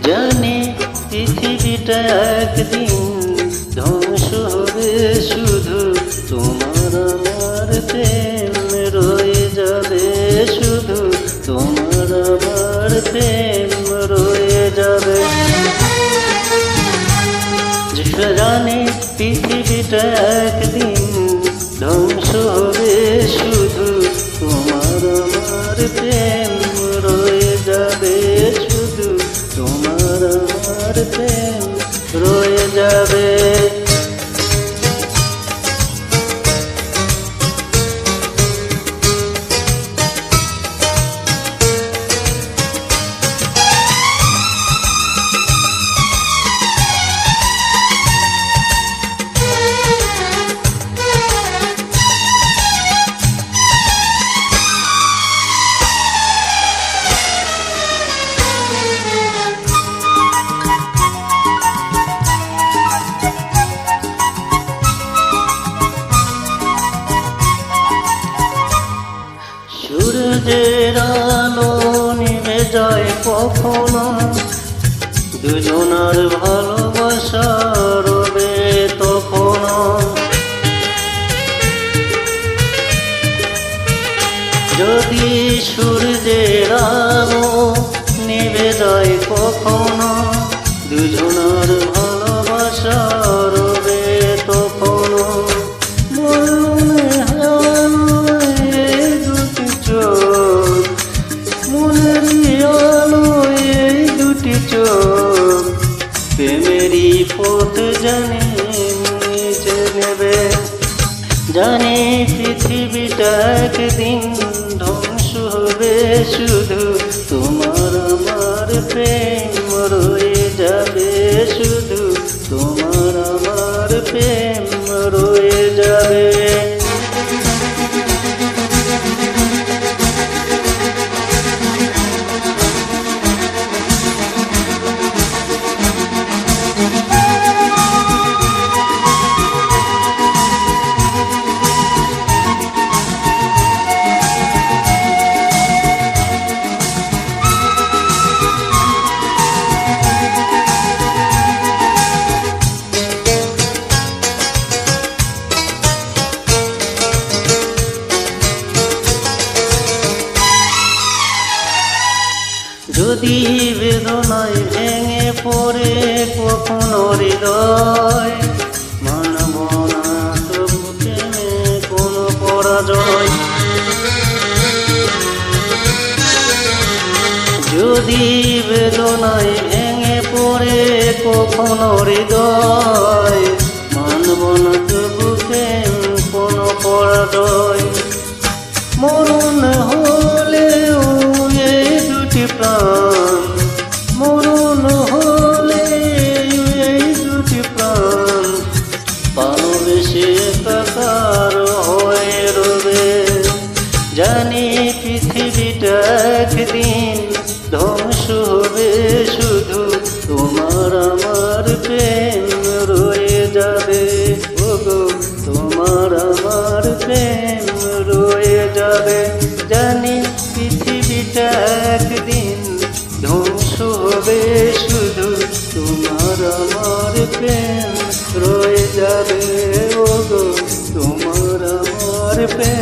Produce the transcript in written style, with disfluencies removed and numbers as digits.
জানি পৃথিবীটা একদিন ধ্বংস হবে, শুধু তোমার আমার প্রেম রয়ে যাবে, শুধু তোমার আমার প্রেম রয়ে যাবে। জানি পৃথিবীটা একদিন ধ্বংস হবে, শুধু তোমার আমার প্রেম রয়ে যাবে, শুধু তোমার আমার প্রেম রয়ে যাবে। সূর্যের আলো নিভে যায় কখনো, দুজনার ভালোবাসা রবে তখনো। যদি সূর্যের আলো নিভে যায় কখনো, দুজনার ভালোবাসা রবে তখনো। প্রেমেরই পথ জানি নিচে নেবে, জানি পৃথিবীটা একদিন ধ্বংস হবে, শুধু তোমার আমার প্রেম রয়ে যাবে, শুধু তোমার আমার প্রেম রয়ে যাবে। যদি বেদনায় ভেঙে পড়ে কখনো হৃদয়, মানব না তবু প্রেমে কোনো পরাজয়। যদি বেদনায় ভেঙে পড়ে কখনো হৃদয়, মানব না তবু প্রেম কোনো পরাজয়। মরণ হলেও এই দুটি প্রাণ, মরণ হলে এই দুটি প্রাণ ভালোবেসে একাকার হয়ে রবে। জানি পৃথিবীটা একদিন ধ্বংস হবে, শুধু তোমার আমার প্রেম রয়ে যাবে, ওগো তোমার আমার প্রেম রয়ে যাবে। জানি পৃথিবীটা একদিন ধ্বংস হবে, শুধু তোমার আমার প্রেম রয়ে যাবে, ওগো তোমার আমার প্রেম